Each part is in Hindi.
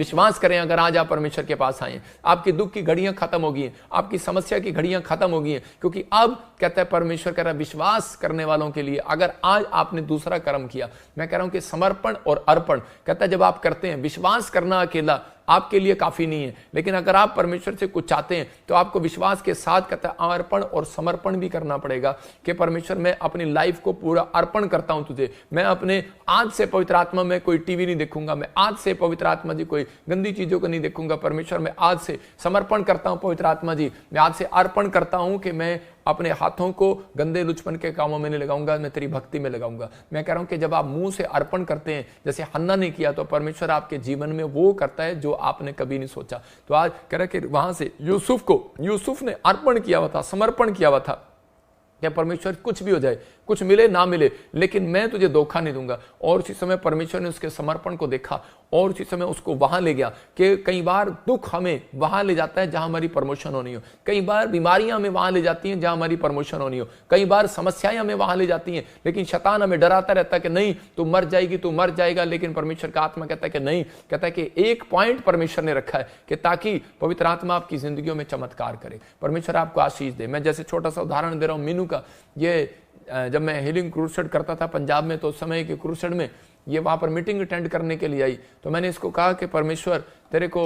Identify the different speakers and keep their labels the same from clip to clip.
Speaker 1: विश्वास करें, अगर आज आप परमेश्वर के पास आए, आपकी दुख की घड़ियां खत्म हो गई हैं, आपकी समस्या की घड़ियां खत्म हो गई हैं, क्योंकि अब कहता है परमेश्वर कह रहा है विश्वास करने वालों के लिए, अगर आज आपने दूसरा कर्म किया, मैं कह रहा हूं कि समर्पण और अर्पण, कहता है जब आप करते हैं, विश्वास करना अकेला आपके लिए काफी नहीं है, लेकिन अगर आप परमेश्वर से कुछ चाहते हैं तो आपको विश्वास के साथ कहता है अर्पण और समर्पण भी करना पड़ेगा कि परमेश्वर मैं अपनी लाइफ को पूरा अर्पण करता हूं तुझे। मैं अपने आज से पवित्र आत्मा में कोई टीवी नहीं देखूंगा, मैं आज से पवित्र आत्मा जी कोई गंदी चीजों को नहीं देखूंगा। परमेश्वर मैं आज से समर्पण करता हूं पवित्र आत्मा जी, मैं आज से अर्पण करता हूं कि मैं अपने हाथों को गंदे लुचपन के कामों में नहीं लगाऊंगा, मैं तेरी भक्ति में लगाऊंगा। मैं कह रहा हूं कि जब आप मुंह से अर्पण करते हैं, जैसे हन्ना ने किया, तो परमेश्वर आपके जीवन में वो करता है जो आपने कभी नहीं सोचा। तो आज कह रहा है कि वहां से यूसुफ ने अर्पण किया हुआ था, समर्पण किया हुआ था क्या परमेश्वर कुछ भी हो जाए, कुछ मिले ना मिले, लेकिन मैं तुझे धोखा नहीं दूंगा। और उसी समय परमेश्वर ने उसके समर्पण को देखा और उसी समय उसको वहां ले गया। कि कई बार दुख हमें वहां ले जाता है जहां हमारी प्रमोशन होनी हो, कई बार बीमारियां हमें वहां ले जाती हैं जहां हमारी प्रमोशन होनी हो, कई बार समस्याएं हमें वहां ले जाती हैं, लेकिन शैतान हमें डराता रहता है कि नहीं तू मर जाएगी, तू मर जाएगा। लेकिन परमेश्वर का आत्मा कहता है कि नहीं, कहता है कि एक पॉइंट परमेश्वर ने रखा है कि ताकि पवित्र आत्मा आपकी जिंदगियों में चमत्कार करे, परमेश्वर आपको आशीष दे। मैं जैसे छोटा सा उदाहरण दे रहा हूं मीनू का, ये जब मैं हीलिंग क्रूसेड करता था पंजाब में, तो उस समय के क्रूसेड में ये वहां पर मीटिंग अटेंड करने के लिए आई, तो मैंने इसको कहा कि परमेश्वर तेरे को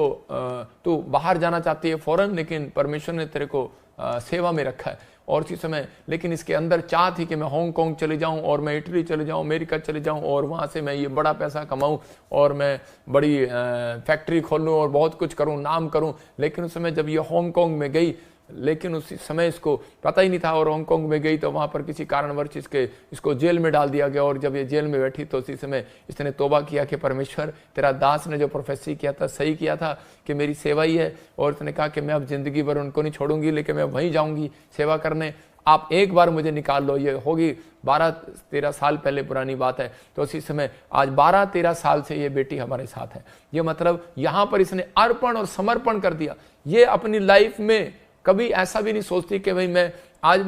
Speaker 1: तू बाहर जाना चाहती है फौरन, लेकिन परमेश्वर ने तेरे को सेवा में रखा है। और उसी समय लेकिन इसके अंदर चाह थी कि मैं हांगकांग चले जाऊं और मैं इटली चले जाऊं, अमेरिका चले जाऊं और वहां से मैं ये बड़ा पैसा कमाऊं और मैं बड़ी फैक्ट्री खोलूं और बहुत कुछ करूं, नाम करूं। लेकिन उस समय जब ये हांगकांग में गई, लेकिन उसी समय इसको पता ही नहीं था, और हांगकांग में गई तो वहां पर किसी कारणवश इसको जेल में डाल दिया गया। और जब ये जेल में बैठी तो उसी समय इसने तौबा किया कि परमेश्वर तेरा दास ने जो प्रोफेसी किया था सही किया था कि मेरी सेवा ही है। और उसने कहा कि मैं अब जिंदगी भर उनको नहीं छोड़ूंगी, लेकिन मैं वहीं जाऊंगी सेवा करने, आप एक बार मुझे निकाल लो। ये होगी 12-13 साल पहले पुरानी बात है। तो उसी समय आज 12-13 साल से ये बेटी हमारे साथ है। ये मतलब यहां पर इसने अर्पण और समर्पण कर दिया। ये अपनी लाइफ में कभी ऐसा भी नहीं सोचती कि भाई मैं आज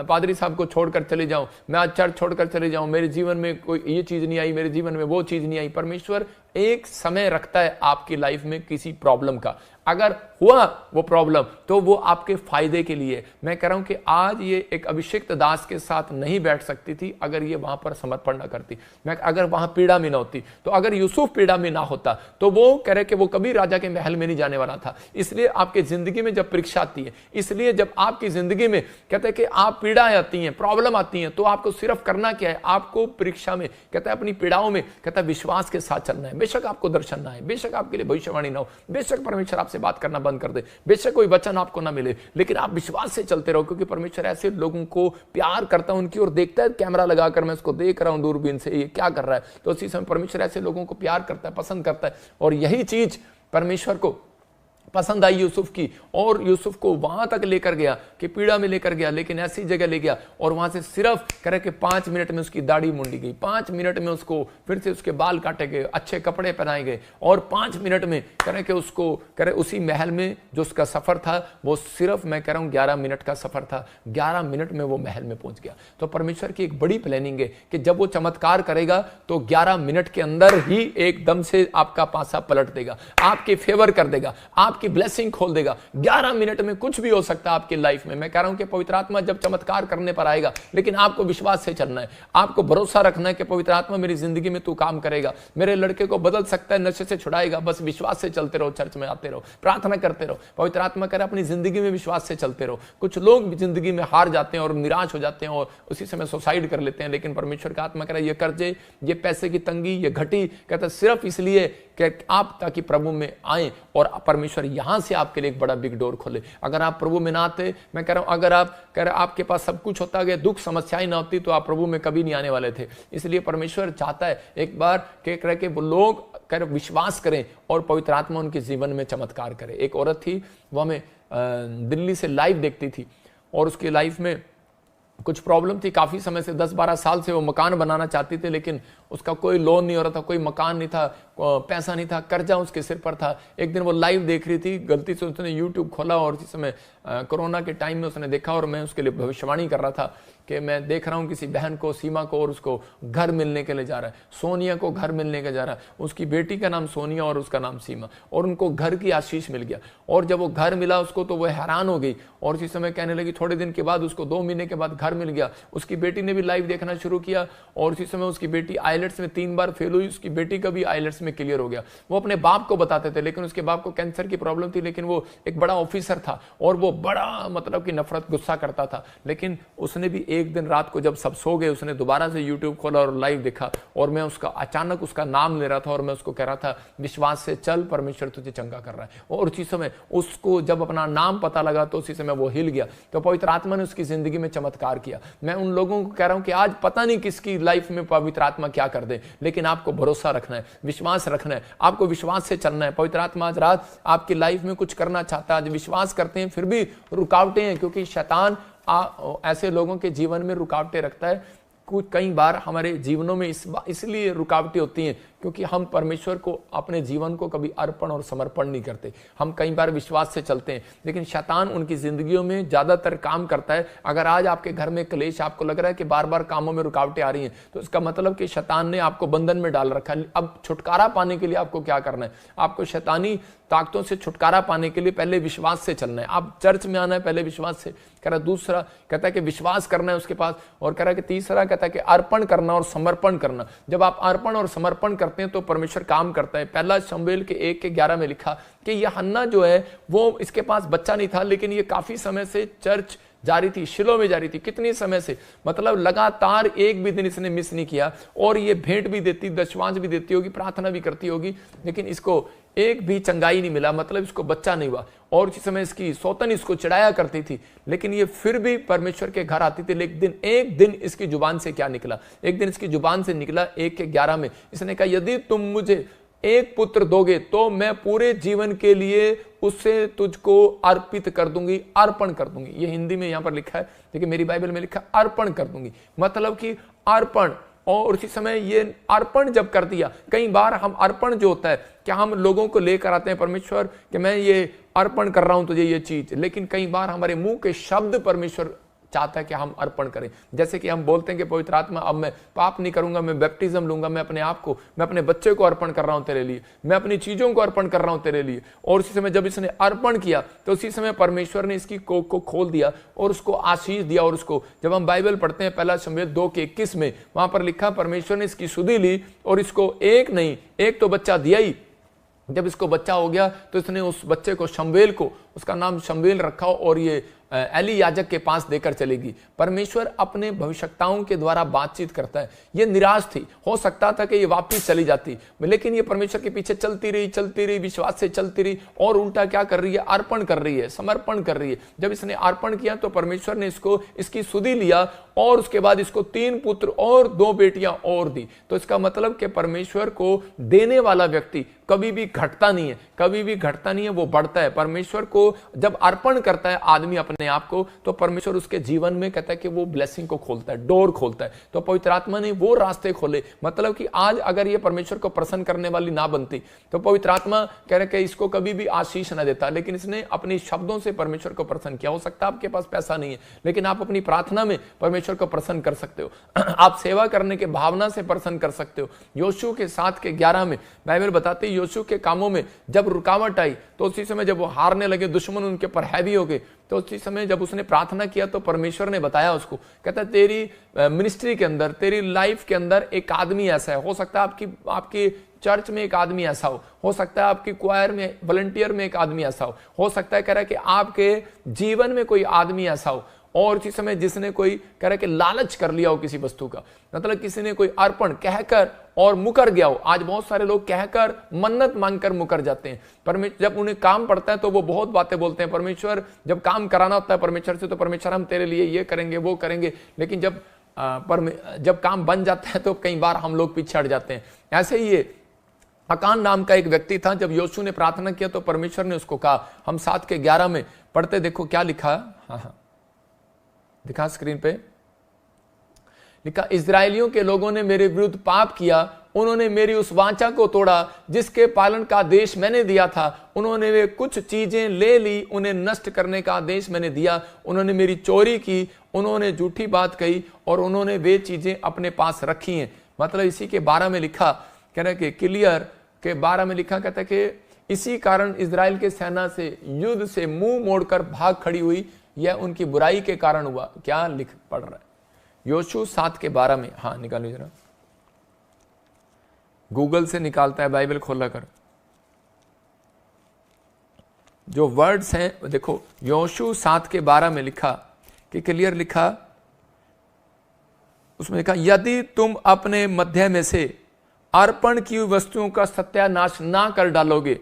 Speaker 1: पादरी साहब को छोड़कर चले जाऊं, मैं आज चर्च छोड़कर चले जाऊं, मेरे जीवन में कोई ये चीज नहीं आई, मेरे जीवन में वो चीज नहीं आई। परमेश्वर एक समय रखता है आपकी लाइफ में किसी प्रॉब्लम का, अगर हुआ वो प्रॉब्लम तो वो आपके फायदे के लिए। मैं कह रहा हूं कि आज ये एक अभिषिक्त दास के साथ नहीं बैठ सकती थी अगर ये वहां पर समर्पण ना करती, मैं अगर वहां पीड़ा में ना होती। तो अगर यूसुफ पीड़ा में ना होता तो वो कह रहे कि वो कभी राजा के महल में नहीं जाने वाला था। इसलिए आपके जिंदगी में जब परीक्षा आती है, इसलिए जब आपकी जिंदगी में कहते हैं कि आप पीड़ाएं आती हैं, प्रॉब्लम आती हैं, तो आपको सिर्फ करना क्या है, आपको परीक्षा में कहता है अपनी पीड़ाओं में कहता है विश्वास के साथ चलना है। बेशक आपको दर्शन ना है, बेशक आपके लिए भविष्यवाणी ना हो, बेशक परमेश्वर आपसे बात करना बंद कर दे, बेशक कोई वचन आपको ना मिले, लेकिन आप विश्वास से चलते रहो, क्योंकि परमेश्वर ऐसे लोगों को प्यार करता है, उनकी ओर देखता है। कैमरा लगाकर मैं उसको देख रहा हूं दूरबीन से, ये क्या कर रहा है। तो उसी समय परमेश्वर ऐसे लोगों को प्यार करता है, पसंद करता है। और यही चीज परमेश्वर को पसंद आई यूसुफ की, और यूसुफ को वहां तक लेकर गया कि पीड़ा में लेकर गया, लेकिन ऐसी जगह ले गया और वहां से सिर्फ करे कि 5 मिनट में उसकी दाढ़ी मुंडी गई, 5 मिनट में उसको फिर से उसके बाल काटे गए, अच्छे कपड़े पहनाए गए, और 5 मिनट में करे कि उसको करे उसी महल में जो उसका सफर था वो सिर्फ मैं कह रहा हूं 11 मिनट का सफर था, 11 मिनट में वो महल में पहुंच गया। तो परमेश्वर की एक बड़ी प्लानिंग है कि जब वो चमत्कार करेगा तो 11 मिनट के अंदर ही एकदम से आपका पासा पलट देगा, आपके फेवर कर देगा, आपकी ब्लेसिंग खोल देगा। 11 मिनट में कुछ भी हो सकता है आपकी लाइफ में। मैं कह रहा हूं कि पवित्र आत्मा जब चमत्कार करने पर आएगा, लेकिन आपको विश्वास से चलना है, आपको भरोसा रखना है कि पवित्र आत्मा मेरी जिंदगी में तू काम करेगा, मेरे लड़के को बदल सकता है, नशे से छुड़ाएगा। बस विश्वास से चलते रहो, चर्च में आते रहो, प्रार्थना करते रहो। पवित्र आत्मा कह रहा है अपनी जिंदगी में विश्वास से चलते रहो। कुछ लोग जिंदगी में हार जाते हैं और निराश हो जाते हैं और उसी समय सुसाइड कर लेते हैं, लेकिन परमेश्वर का आत्मा कह रहा है ये कर्जे, ये पैसे की तंगी, ये घटी, कहता है सिर्फ इसलिए कि आप ताकि प्रभु में आए और परमेश्वर यहां से आपके लिए एक बड़ा बिग डोर खोले। अगर आप प्रभु में ना आते, मैं कह रहा हूं अगर आप कह रहे आपके पास सब कुछ होता गया, दुख समस्याएं ना होती, तो आप प्रभु में कभी नहीं आने वाले थे। इसलिए परमेश्वर चाहता है एक बार कह रहे कि वो लोग कह रहे विश्वास करें और पवित्र आत्मा उनके जीवन में चमत्कार करे। एक औरत थी, वो हमें दिल्ली से लाइव देखती थी और उसकी लाइफ में कुछ प्रॉब्लम थी, काफी समय से 10-12 साल से वो मकान बनाना चाहती थी, लेकिन उसका कोई लोन नहीं हो रहा था, कोई मकान नहीं था, पैसा नहीं था, कर्जा उसके सिर पर था। एक दिन वो लाइव देख रही थी, गलती से उसने यूट्यूब खोला और इसी समय कोरोना के टाइम में उसने देखा और मैं उसके लिए भविष्यवाणी कर रहा था कि मैं देख रहा हूं किसी बहन को, सीमा को, और उसको घर मिलने के लिए जा रहा है, सोनिया को घर मिलने के जा रहा है, उसकी बेटी का नाम सोनिया और उसका नाम सीमा, और उनको घर की आशीष मिल गया। और जब वो घर मिला उसको तो वो हैरान हो गई, और उसी समय कहने लगी, थोड़े दिन के बाद उसको 2 महीने के बाद घर मिल गया। उसकी बेटी ने भी लाइव देखना शुरू किया, और उसी समय उसकी बेटी आइलेट्स में 3 बार फेल हुई, उसकी बेटी का भी आइलेट्स में क्लियर हो गया। वो अपने बाप को बताते थे, लेकिन उसके बाप को कैंसर की प्रॉब्लम थी, लेकिन वो एक बड़ा ऑफिसर था और वो बड़ा मतलब कि नफरत, गुस्सा करता था। लेकिन उसने भी एक दिन रात को जब सब सो गए, उसने दोबारा से यूट्यूब खोला और लाइव देखा, और मैं उसका अचानक उसका नाम ले रहा था और मैं उसको कह रहा था, विश्वास से चल, परमेश्वर तुझे चंगा कर रहा है। और उसी समय उसको जब अपना नाम पता लगा तो उसी समय वो हिल गया। तो पवित्र आत्मा ने उसकी जिंदगी में चमत्कार किया। मैं उन लोगों को कह रहा हूं कि आज पता नहीं किसकी लाइफ में पवित्र आत्मा क्या कर दे, लेकिन आपको भरोसा रखना है, विश्वास रखना है, आपको विश्वास से चलना है। पवित्र आत्मा आज रात आपकी लाइफ में कुछ करना चाहता है। आज विश्वास करते हैं फिर भी रुकावटें हैं, क्योंकि शैतान ऐसे लोगों के जीवन में रुकावटें रखता है। कुछ कई बार हमारे जीवनों में इसलिए रुकावटें होती हैं क्योंकि हम परमेश्वर को, अपने जीवन को कभी अर्पण और समर्पण नहीं करते। हम कई बार विश्वास से चलते हैं, लेकिन शैतान उनकी जिंदगियों में ज्यादातर काम करता है। अगर आज आपके घर में क्लेश, आपको लग रहा है कि बार बार कामों में रुकावटें आ रही हैं, तो इसका मतलब कि शैतान ने आपको बंधन में डाल रखा है। अब छुटकारा पाने के लिए आपको क्या करना है? आपको शैतानी ताकतों से छुटकारा पाने के लिए पहले विश्वास से चलना है। आप चर्च में आना है पहले विश्वास से, कह रहा दूसरा कहता है कि विश्वास करना है उसके पास, और कह रहा है कि तीसरा कहता है कि अर्पण करना और समर्पण करना। जब आप अर्पण और समर्पण करते हैं तो परमेश्वर काम करता है। पहला शमूएल के 1:11 में लिखा कि यह हन्ना जो है वो, इसके पास बच्चा नहीं था, लेकिन ये काफी समय से चर्च जारी थी, शिलो में जारी थी। कितने समय से? मतलब लगातार एक भी दिन इसने मिस नहीं किया, और ये भेंट भी देती, दशवांश भी देती होगी, प्रार्थना भी करती होगी, लेकिन इसको एक भी चंगाई नहीं मिला, मतलब इसको बच्चा नहीं हुआ। और उसी समय इसकी सौतन इसको चिढ़ाया करती थी, लेकिन ये फिर भी परमेश्वर के घर आती थी। लेकिन एक दिन इसकी जुबान से क्या निकला? एक दिन इसकी जुबान से निकला 1:11 में, इसने कहा, यदि तुम मुझे एक पुत्र दोगे तो मैं पूरे जीवन के लिए उससे तुझको अर्पित कर दूंगी, अर्पण कर दूंगी। ये हिंदी में यहां पर लिखा है, लेकिन मेरी बाइबल में लिखा अर्पण कर दूंगी, मतलब कि अर्पण। और उसी समय ये अर्पण जब कर दिया, कई बार हम अर्पण जो होता है, क्या हम लोगों को लेकर आते हैं परमेश्वर कि मैं ये अर्पण कर रहा हूं तुझे ये चीज, लेकिन कई बार हमारे मुंह के शब्द परमेश्वर चाहता है कि हम अर्पण करें। जैसे कि हम बोलते हैं कि पवित्र आत्मा, अब मैं पाप नहीं करूंगा, मैं बैप्टिज्म लूंगा, मैं अपने आप को, मैं अपने बच्चे को अर्पण कर रहा हूं तेरे लिए, मैं अपनी चीजों को अर्पण कर रहा हूं तेरे लिए। और उसी समय जब इसने अर्पण किया तो उसी समय परमेश्वर ने इसकी कोख को खोल दिया और उसको आशीष दिया। और उसको जब हम बाइबल पढ़ते हैं पहला शमूएल 2:21 में, वहां पर लिखा, परमेश्वर ने इसकी सुधि ली और इसको एक नहीं, एक तो बच्चा दिया ही। जब इसको बच्चा हो गया तो इसने उस बच्चे को शमूएल को, उसका नाम शमूएल रखा, और ये एली याजक के पास देकर चलेगी। परमेश्वर अपने भविष्यताओं के द्वारा बातचीत करता है। ये निराश थी, हो सकता था कि ये वापस चली जाती, लेकिन ये परमेश्वर के पीछे चलती रही, विश्वास से चलती रही, और उल्टा क्या कर रही है? अर्पण कर रही है, समर्पण कर रही है। जब इसने अर्पण किया तो परमेश्वर ने इसको, इसकी सुधि लिया, और उसके बाद इसको 3 पुत्र और 2 बेटियां और दी। तो इसका मतलब कि परमेश्वर को देने वाला व्यक्ति कभी भी घटता नहीं है, कभी भी घटता नहीं है, वो बढ़ता है। परमेश्वर को जब अर्पण करता है आदमी अपने आप को, तो परमेश्वर उसके जीवन में कहता है कि वो ब्लेसिंग को खोलता है, डोर खोलता है। तो पवित्र आत्मा ने वो रास्ते खोले। मतलब कि आज अगर ये परमेश्वर को प्रसन्न करने वाली ना बनती तो पवित्र आत्मा कह रहे कि इसको कभी भी आशीष ना देता, लेकिन इसने अपने शब्दों से परमेश्वर को प्रसन्न किया। हो सकता है आपके पास पैसा नहीं है, लेकिन आप अपनी प्रार्थना में परमेश्वर को प्रसन्न कर सकते हो। आप सेवा करने के भावना से प्रसन्न कर सकते हो। योशू के 7:11 में बाइबल बताती है, योशू के कामों में जब रुकावट आई तो उसी समय जब वो हारने लगे, दुश्मन उनके पर हैवी हो गए, तो उसी समय जब उसने प्रार्थना किया तो परमेश्वर ने बताया उसको, कहता तेरी मिनिस्ट्री के अंदर, तेरी लाइफ के अंदर एक आदमी ऐसा है। हो सकता है आपकी चर्च में एक आदमी ऐसा हो सकता है आपकी क्वायर में, वॉलंटियर में एक आदमी ऐसा हो सकता है कह रहा है कि आपके जीवन में कोई आदमी ऐसा हो, और इसी समय जिसने कोई कह रहा है कि लालच कर लिया हो किसी वस्तु का, मतलब किसी ने कोई अर्पण कहकर और मुकर गया हो। आज बहुत सारे लोग कहकर, मन्नत मांगकर मुकर जाते हैं। परमेश्वर जब उन्हें काम पड़ता है तो वो बहुत बातें बोलते हैं। परमेश्वर जब काम कराना होता है परमेश्वर से, तो परमेश्वर हम तेरे लिए ये करेंगे, वो करेंगे, लेकिन जब काम बन जाता है तो कई बार हम लोग पीछे हट जाते हैं। ऐसे ही ये अकान नाम का एक व्यक्ति था, जब योशू ने प्रार्थना किया तो परमेश्वर ने उसको कहा, हम 7:11 में पढ़ते, देखो क्या लिखा, हाँ दिखा स्क्रीन पे, लिखा, इजरायलियों के लोगों ने मेरे विरुद्ध पाप किया, उन्होंने मेरी उस वाचा को तोड़ा जिसके पालन का आदेश मैंने दिया था। उन्होंने वे कुछ चीजें ले ली, उन्हें नष्ट करने का आदेश मैंने दिया। उन्होंने मेरी चोरी की, उन्होंने झूठी बात कही और उन्होंने वे चीजें अपने पास रखी हैं। मतलब इसी के 12 में लिखा, कह रहे कि क्लियर के 12 में लिखा, कहता है कि इसी कारण इजराइल के सेना से युद्ध से मुंह मोड़कर भाग खड़ी हुई, यह उनकी बुराई के कारण हुआ। क्या लिख पढ़ रहा है योशू 7 के 12 में? हाँ निकालो जरा, गूगल से निकालता है, बाइबल खोला कर। जो वर्ड्स हैं देखो, योशू 7 के 12 में लिखा कि क्लियर लिखा, उसमें लिखा, यदि तुम अपने मध्य में से अर्पण की हुई वस्तुओं का सत्यानाश ना कर डालोगे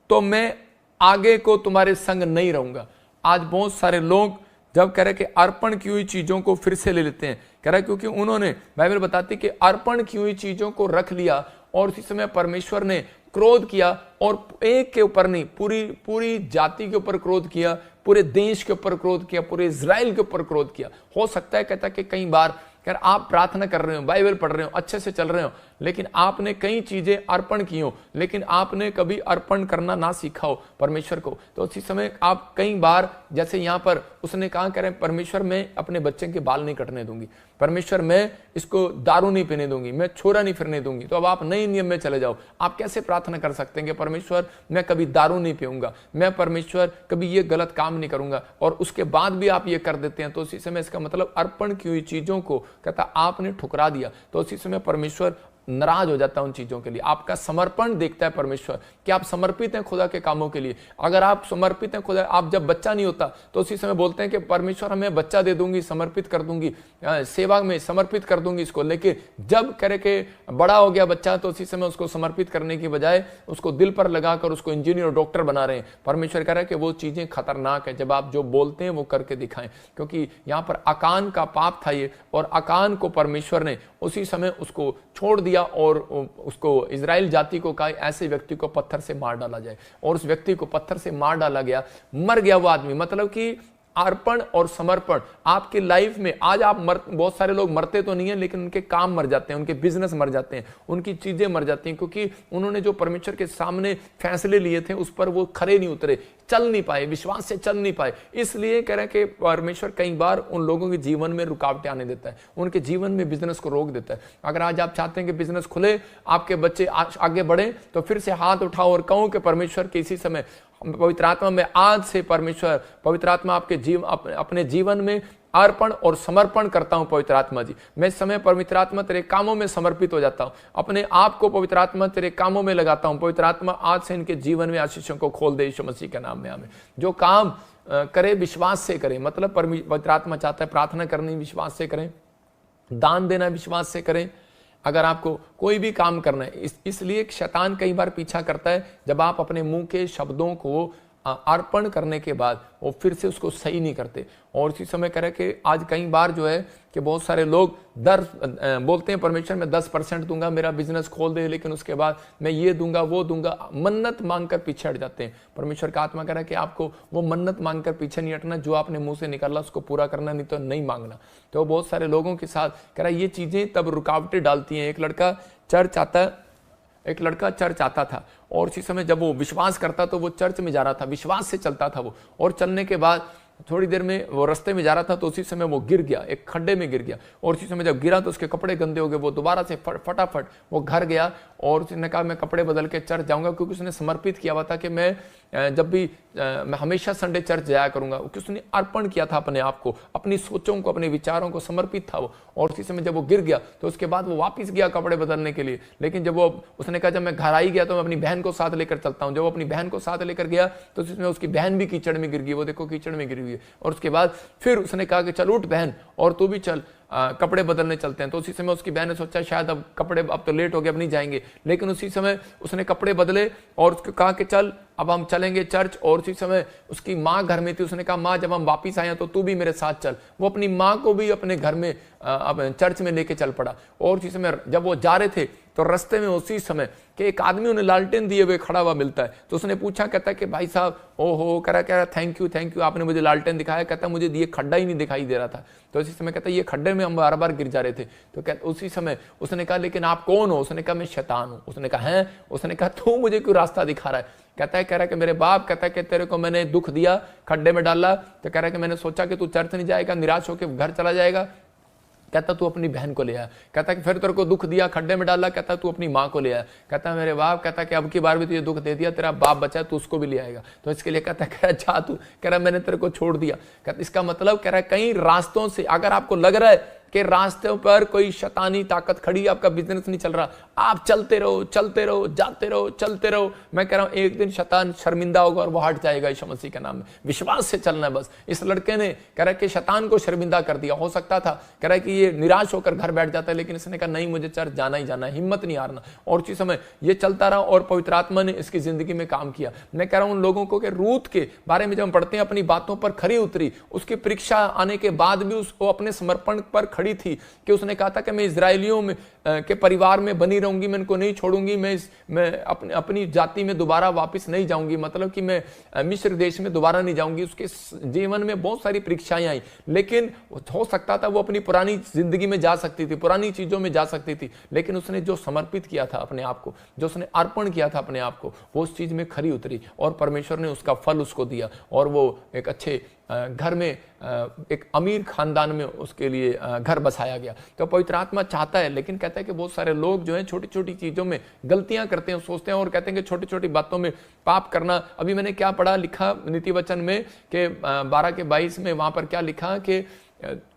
Speaker 1: तो मैं आगे को तुम्हारे संग नहीं रहूंगा। आज बहुत सारे लोग जब कह रहे कि अर्पण की हुई चीजों को फिर से ले लेते हैं, कह रहा क्योंकि उन्होंने, बाइबल बताती कि अर्पण की हुई चीजों को रख लिया और उसी समय परमेश्वर ने क्रोध किया, और एक के ऊपर नहीं, पूरी जाति के ऊपर क्रोध किया, पूरे देश के ऊपर क्रोध किया, पूरे इजराइल के ऊपर क्रोध किया। हो सकता है कहता कि कई बार आप प्रार्थना कर रहे हो, बाइबल पढ़ रहे हो, अच्छे से चल रहे हो, लेकिन आपने कई चीजें अर्पण की हो, लेकिन आपने कभी अर्पण करना ना सीखा हो परमेश्वर को, तो उसी समय आप कई बार, जैसे यहां पर उसने कहा, कह रहे परमेश्वर मैं अपने बच्चे के बाल नहीं कटने दूंगी, परमेश्वर मैं इसको दारू नहीं पीने दूंगी, मैं छोरा नहीं फिरने दूंगी। तो अब आप नए नियम में चले जाओ। आप कैसे प्रार्थना कर सकते हैं कि परमेश्वर मैं कभी दारू नहीं पीऊंगा, मैं परमेश्वर कभी ये गलत काम नहीं करूंगा, और उसके बाद भी आप ये कर देते हैं, तो उसी समय इसका मतलब अर्पण की हुई चीजों को कहता आपने ठुकरा दिया, तो उसी समय परमेश्वर नाराज हो जाता है उन चीजों के लिए। आपका समर्पण देखता है परमेश्वर कि आप समर्पित हैं खुदा के कामों के लिए। अगर आप समर्पित हैं खुदा, आप जब बच्चा नहीं होता तो उसी समय बोलते हैं कि परमेश्वर हमें बच्चा दे दूंगी, समर्पित कर दूंगी, सेवा में समर्पित कर दूंगी इसको, लेकिन जब करे के बड़ा हो गया बच्चा तो उसी समय उसको समर्पित करने की बजाय उसको दिल पर लगाकर उसको इंजीनियर और डॉक्टर बना रहे हैं। परमेश्वर कह रहा है कि वो चीजें खतरनाक है, जब आप जो बोलते हैं वो करके दिखाएं, क्योंकि यहां पर अकान का पाप था ये, और अकान को परमेश्वर ने उसी समय उसको छोड़ दिया और उसको इजराइल जाति को कहा ऐसे व्यक्ति को पत्थर से मार डाला जाए, और उस व्यक्ति को पत्थर से मार डाला गया, मर गया वो आदमी। मतलब कि अर्पण और समर्पण आपकी लाइफ में आज आप बहुत सारे लोग मरते तो नहीं है, लेकिन उनके काम मर जाते हैं, उनके बिजनेस मर जाते हैं, उनकी चीजें मर जाती हैं, क्योंकि उन्होंने जो परमेश्वर के सामने फैसले लिए थे उस पर वो खरे नहीं उतरे, चल नहीं पाए, विश्वास से चल नहीं पाए। इसलिए कह रहे हैं कि परमेश्वर कई बार उन लोगों के जीवन में रुकावटें आने देता है, उनके जीवन में बिजनेस को रोक देता है। अगर आज आप चाहते हैं कि बिजनेस खुले, आपके बच्चे आगे बढ़े, तो फिर से हाथ उठाओ और कहो कि परमेश्वर के इसी समय पवित्र आत्मा में आज से परमेश्वर, पवित्र आत्मा आपके अपने जीवन में अर्पण और समर्पण करता हूं। पवित्र आत्मा जी, मैं इस समय पवित्र आत्मा तेरे कामों में समर्पित हो जाता हूं, अपने आप को पवित्र आत्मा तेरे कामों में लगाता हूं। पवित्र आत्मा आज से इनके जीवन में आशीषों को खोल दे यीशु मसीह के नाम में। आमीन। जो काम करे विश्वास से करे, मतलब पवित्र आत्मा चाहता है प्रार्थना करनी विश्वास से करें, दान देना विश्वास से करें। अगर आपको कोई भी काम करना है, इसलिए शैतान कई बार पीछा करता है, जब आप अपने मुंह के शब्दों को अर्पण करने के बाद वो फिर से उसको सही नहीं करते। और इसी समय कह रहे कि आज कई बार जो है कि बहुत सारे लोग बोलते हैं परमेश्वर मैं 10% दूंगा, मेरा बिजनेस खोल दे, लेकिन उसके बाद मैं ये दूंगा वो दूंगा, मन्नत मांगकर पीछे हट जाते हैं। परमेश्वर का आत्मा कह रहा है कि आपको वो मन्नत मांगकर पीछे नहीं हटना, जो आपने मुंह से निकाला उसको पूरा करना, नहीं तो नहीं मांगना। तो बहुत सारे लोगों के साथ कह रहा है ये चीजें तब रुकावटें डालती हैं। एक लड़का चर्च आता था, और उसी समय जब वो विश्वास करता तो वो चर्च में जा रहा था, विश्वास से चलता था वो, और चलने के बाद थोड़ी देर में वो रास्ते में जा रहा था तो उसी समय वो गिर गया, एक खड्डे में गिर गया, और उसी समय जब गिरा तो उसके कपड़े गंदे हो गए। वो दोबारा से फटाफट वो घर गया और उसने कहा मैं कपड़े बदल के चर्च जाऊंगा, क्योंकि उसने समर्पित किया हुआ था कि मैं जब भी मैं हमेशा संडे चर्च जाया करूंगा, क्योंकि उसने अर्पण किया था अपने आप को, अपनी सोचों को, अपने विचारों को समर्पित था वो। और उसी समय जब वो गिर गया तो उसके बाद वो वापस गया कपड़े बदलने के लिए, लेकिन जब वो उसने कहा जब मैं घर आई गया तो मैं अपनी बहन को साथ लेकर चलता हूँ। जब वो अपनी बहन को साथ लेकर गया तो उसमें उसकी बहन भी कीचड़ में गिर गई, वो देखो कीचड़ में गिर गई। और उसके बाद फिर उसने कहा कि चल उठ बहन और तू भी चल, कपड़े बदलने चलते हैं। तो उसी समय उसकी बहन ने सोचा शायद अब कपड़े, अब तो लेट हो गए, अब नहीं जाएंगे, लेकिन उसी समय उसने कपड़े बदले और उसको कहा कि चल अब हम चलेंगे चर्च। और उसी समय उसकी माँ घर में थी, उसने कहा माँ जब हम वापिस आए तो तू भी मेरे साथ चल। वो अपनी माँ को भी अपने घर में अब चर्च में लेके चल पड़ा। और उसी समय जब वो जा रहे थे तो रास्ते में उसी समय कि एक आदमी उन्हें लालटेन दिए हुए खड़ा हुआ मिलता है। तो उसने पूछा, कहता है कि भाई साहब, ओहो, कह रहा थैंक यू, आपने मुझे लालटेन दिखाया। कहता मुझे ये खड्डा ही नहीं दिखाई दे रहा था। तो उसी समय कहता ये खड्डे में हम बार बार गिर जा रहे थे। तो कहता उसी समय उसने कहा, लेकिन आप कौन हो? उसने कहा मैं शैतान हूं। उसने कहा हैं? उसने कहा तू मुझे क्यों रास्ता दिखा रहा है? कह रहा है कि मेरे बाप, कहता है कि तेरे को मैंने दुख दिया, खड्डे में डाला, तो कह रहा है कि मैंने सोचा कि तू चर्च नहीं जाएगा, निराश होकर घर चला जाएगा। कहता तू अपनी बहन को ले आया। कहता कि फिर तेरे को दुख दिया, खड्डे में डाला, कहता तू अपनी माँ को ले आया। कहता मेरे बाप, कहता कि अब की बार भी तुझे दुख दे दिया, तेरा बाप बचा तू उसको भी ले आएगा। तो इसके लिए कहता कह रहा जा तू, कह रहा मैंने तेरे को छोड़ दिया। कहता इसका मतलब कह रहा है कई रास्तों से अगर आपको लग रहा है कि रास्ते पर कोई शैतानी ताकत खड़ी, आपका बिजनेस नहीं चल रहा, आप चलते रहो, जाते रहो, चलते रहो। मैं कह रहा हूं एक दिन शैतान शर्मिंदा होगा और वो हट जाएगा यीशु मसीह के नाम में। विश्वास से चलना है बस। इस लड़के ने कह रहा है कि शैतान को शर्मिंदा कर दिया। हो सकता था कह रहा है कि ये निराश होकर घर बैठ जाता है, लेकिन इसने कहा नहीं, मुझे चर्च जाना ही जाना है, हिम्मत नहीं हारना। और उसी समय ये चलता रहा और पवित्र आत्मा ने इसकी जिंदगी में काम किया। मैं कह रहा हूं उन लोगों को कि रूत के बारे में जब हम पढ़ते हैं, अपनी बातों पर खरी उतरी, उसकी परीक्षा आने के बाद भी उसको अपने समर्पण पर खड़ी थी कि उसने कहा था कि मैं इजरायलियों में के परिवार में बनी रहूंगी, मैं इनको नहीं छोड़ूंगी, मैं अपनी जाति में दोबारा वापस नहीं जाऊंगी, मतलब कि मैं मिस्र देश में दोबारा नहीं जाऊंगी। उसके जीवन में बहुत सारी परीक्षाएं आई, लेकिन हो सकता था वो अपनी पुरानी जिंदगी में जा सकती थी, पुरानी चीजों में जा सकती थी, लेकिन उसने जो समर्पित किया था अपने आप को, जो उसने अर्पण किया था अपने आप को, वो उस चीज में खरी उतरी और परमेश्वर ने उसका फल उसको दिया और वो एक अच्छे घर में, एक अमीर खानदान में उसके लिए घर बसाया गया। तो पवित्र आत्मा चाहता है, लेकिन कहता है कि बहुत सारे लोग जो हैं छोटी छोटी चीजों में गलतियां करते हैं, सोचते हैं और कहते हैं कि छोटी छोटी बातों में पाप करना। अभी मैंने क्या पढ़ा, लिखा नीति वचन में कि 12 के 22 में वहां पर क्या लिखा कि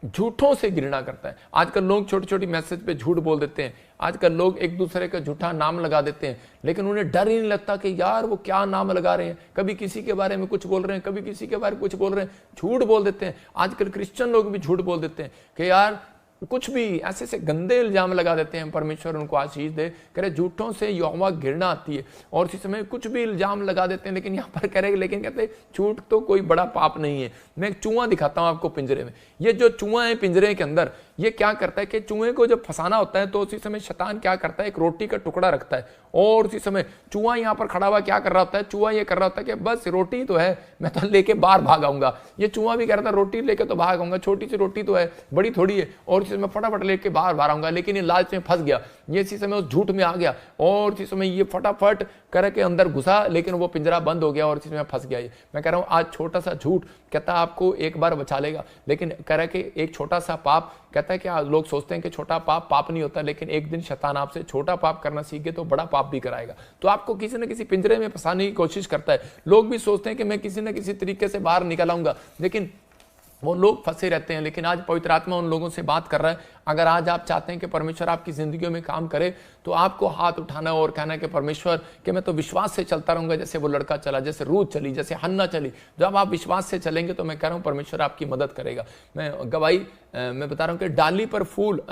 Speaker 1: झूठों से घृणा करता है। आजकल लोग छोटी छोटी मैसेज पे झूठ बोल देते हैं, आजकल लोग एक दूसरे का झूठा नाम लगा देते हैं, लेकिन उन्हें डर ही नहीं लगता कि यार वो क्या नाम लगा रहे हैं। कभी किसी के बारे में कुछ बोल रहे हैं, कभी किसी के बारे में कुछ बोल रहे हैं, झूठ बोल देते हैं। आजकल क्रिश्चियन लोग भी झूठ बोल देते हैं कि यार कुछ भी ऐसे से गंदे इल्जाम लगा देते हैं। परमेश्वर उनको आशीष दे, कह रहे झूठों से यहोवा घृणा आती है और इसी समय कुछ भी इल्जाम लगा देते हैं। लेकिन यहाँ पर कह रहे, लेकिन कहते झूठ तो कोई बड़ा पाप नहीं है। मैं एक चूहा दिखाता हूं आपको पिंजरे में। ये जो चूहा है पिंजरे के अंदर, ये क्या करता है कि चूहे को जब फंसाना होता है तो उसी समय शैतान क्या करता है, एक रोटी का टुकड़ा रखता है और उसी समय चूहा यहाँ पर खड़ा हुआ क्या कर रहा होता है, चूहा ये कर रहा होता है कि बस रोटी तो है, मैं तो लेके बाहर भाग आऊंगा। ये चूहा भी कह रहा था रोटी लेके तो भाग आऊंगा, छोटी सी रोटी तो है, बड़ी थोड़ी है, और इसी समय फटाफट लेके बाहर आऊंगा। लेकिन ये लालच में फंस गया, ये इसी समय उस झूठ में आ गया और इसी समय ये फटाफट करके अंदर घुसा, लेकिन वो पिंजरा बंद हो गया और इसी समय फंस गया। मैं कह रहा हूं आज छोटा सा झूठ कहता आपको एक बार बचा लेगा, लेकिन कह रहा है कि एक छोटा सा पाप, कहता है कि लोग सोचते हैं कि छोटा पाप पाप नहीं होता, लेकिन एक दिन शैतान आपसे छोटा पाप करना सीख गए तो बड़ा पाप भी कराएगा। तो आपको किसी न किसी पिंजरे में फंसाने की कोशिश करता है। लोग भी सोचते हैं कि मैं किसी न किसी तरीके से बाहर निकल आऊंगा, लेकिन वो लोग फंसे रहते हैं। लेकिन आज पवित्र आत्मा उन लोगों से बात कर रहा है। अगर आज आप चाहते हैं कि परमेश्वर आपकी जिंदगियों में काम करे, तो आपको हाथ उठाना और कहना कि परमेश्वर कि मैं तो विश्वास से चलता रहूंगा, जैसे वो लड़का चला, जैसे रूत चली, जैसे हन्ना चली। जब आप विश्वास से चलेंगे तो मैं कह रहा हूं परमेश्वर आपकी मदद करेगा। मैं गवाही मैं बता रहा हूं कि डाली पर फूल,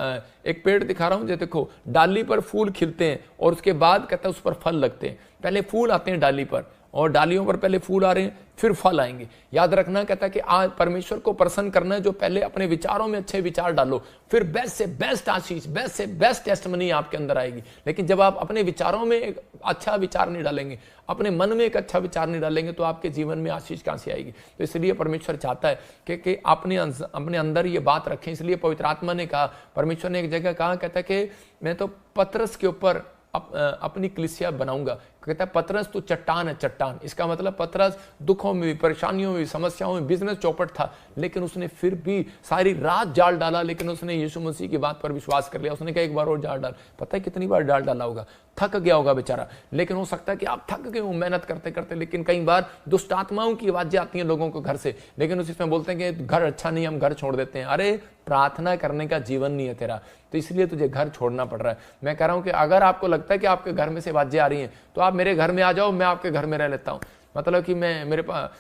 Speaker 1: एक पेड़ दिखा रहा हूं, जो देखो डाली पर फूल खिलते हैं और उसके बाद कहता है उस पर फल लगते हैं। पहले फूल आते हैं डाली पर और डालियों पर पहले फूल आ रहे हैं, फिर फल आएंगे। याद रखना, कहता है कि आज परमेश्वर को प्रसन्न करना है, जो पहले अपने विचारों में अच्छे विचार डालो, फिर बेस्ट से बेस्ट आशीष, बेस्ट से बेस्ट टेस्टमनी आपके अंदर आएगी। लेकिन जब आप अपने विचारों में एक अच्छा विचार नहीं डालेंगे, अपने मन में एक अच्छा विचार नहीं डालेंगे, तो आपके जीवन में आशीष कहां से आएगी। तो इसलिए परमेश्वर चाहता है कि अपने अंदर ये बात रखें। इसलिए पवित्र आत्मा ने कहा, परमेश्वर ने एक जगह कहा, कहता है कि मैं तो पतरस के ऊपर अपनी कलीसिया बनाऊंगा। कहता है पतरस तो चट्टान है, चट्टान। इसका मतलब पतरस दुखों में भी, परेशानियों में भी, समस्याओं में, बिजनेस चौपट था, लेकिन उसने फिर भी सारी रात जाल डाला, लेकिन उसने यीशु मसीह की बात पर विश्वास कर लिया। उसने कहा एक बार और जाल डाल। पता है कितनी बार जाल डाला होगा, थक गया होगा बेचारा। लेकिन हो सकता है कि आप थक गए हो मेहनत करते करते, लेकिन कई बार दुष्ट आत्माओं की आवाजें आती हैं लोगों को घर से, लेकिन उसी में बोलते हैं कि घर अच्छा नहीं, हम घर छोड़ देते हैं। अरे प्रार्थना करने का जीवन नहीं है तेरा, तो इसलिए तुझे घर छोड़ना पड़ रहा है। मैं कह रहा हूं कि अगर आपको लगता है कि आपके घर में से आवाजें आ रही हैं, तो आप मेरे घर में आ जाओ, मैं आपके घर में रह लेता हूं। मतलब कि मैं मेरे पास,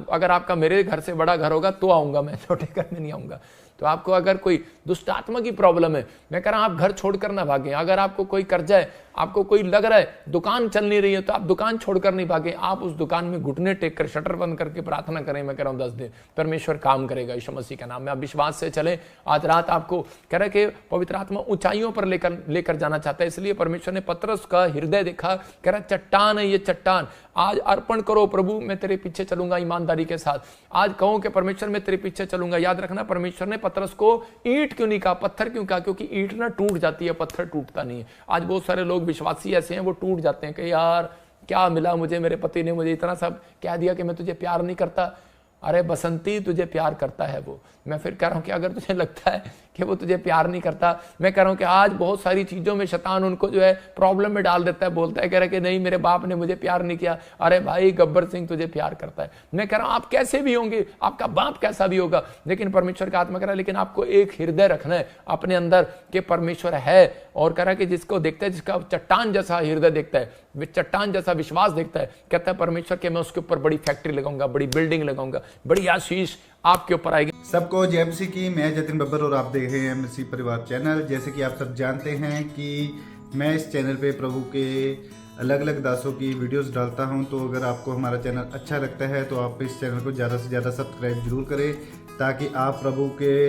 Speaker 1: अगर आपका मेरे घर से बड़ा घर होगा तो आऊंगा, मैं छोटे घर में नहीं आऊंगा। तो आपको अगर कोई दुष्ट आत्मा की प्रॉब्लम है, मैं कह रहा हूं आप घर छोड़कर ना भागें। अगर आपको कोई कर्जा है, आपको कोई लग रहा है दुकान चल नहीं रही है, तो आप दुकान छोड़कर नहीं भागें, आप उस दुकान में घुटने टेक कर शटर बंद करके प्रार्थना करें। मैं कह रहा हूं 10 दिन परमेश्वर काम करेगा यीशु मसीह के नाम में। आप विश्वास से चले। आज रात आपको कह रहे कि पवित्र आत्मा ऊंचाइयों पर लेकर जाना चाहता है, इसलिए परमेश्वर ने पतरस का हृदय देखा, कह रहा चट्टान है ये चट्टान, आज अर्पण करो प्रभु, मैं तेरे पीछे चलूंगा ईमानदारी के साथ। आज कहो कि परमेश्वर मैं तेरे पीछे चलूंगा। याद रखना परमेश्वर ने पतरस को ईंट क्यों नहीं कहा, पत्थर क्यों कहा, क्योंकि ईंट ना टूट जाती है, पत्थर टूटता नहीं है। आज बहुत सारे लोग विश्वासी ऐसे हैं वो टूट जाते हैं कि यार क्या मिला मुझे, मेरे पति ने मुझे इतना सब कह दिया कि मैं तुझे प्यार नहीं करता। अरे बसंती तुझे प्यार करता है वो। मैं फिर कह रहा हूं कि अगर तुझे लगता है कि वो तुझे प्यार नहीं करता, मैं कह रहा हूं कि आज बहुत सारी चीजों में शैतान उनको जो है प्रॉब्लम में डाल देता है, बोलता है कह रहा है कि नहीं मेरे बाप ने मुझे प्यार नहीं किया। अरे भाई गब्बर सिंह तुझे प्यार करता है। मैं कह रहा हूं आप कैसे भी होंगे, आपका बाप कैसा भी होगा, लेकिन परमेश्वर का आत्मा कह रहा है लेकिन आपको एक हृदय रखना है अपने अंदर कि परमेश्वर है, और कह रहा है कि जिसको देखता है, जिसका चट्टान जैसा हृदय देखता है, चट्टान जैसा विश्वास देखता है, कहता है परमेश्वर के मैं उसके ऊपर बड़ी फैक्ट्री लगाऊंगा, बड़ी बिल्डिंग लगाऊंगा, बड़ी आशीष आपके ऊपर आएगी।
Speaker 2: सबको जय मसीह की। मैं जतिन बब्बर और आप देख रहे हैं मसीह परिवार चैनल। जैसे कि आप सब जानते हैं कि मैं इस चैनल पे प्रभु के अलग अलग दासों की वीडियोस डालता हूं, तो अगर आपको हमारा चैनल अच्छा लगता है तो आप इस चैनल को ज़्यादा से ज़्यादा सब्सक्राइब जरूर करें, ताकि आप प्रभु के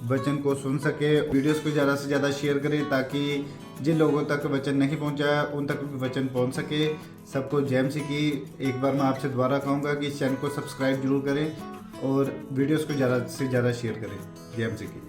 Speaker 2: वचन को सुन सके। वीडियोस को ज़्यादा से ज़्यादा शेयर करें ताकि जिन लोगों तक वचन नहीं पहुंचा उन तक भी वचन पहुंच सके। सबको जय मसीह की। एक बार मैं आपसे दोबारा कहूँगा कि इस चैनल को सब्सक्राइब जरूर करें और वीडियोस को ज़्यादा से ज़्यादा शेयर करें। जय मसीह की।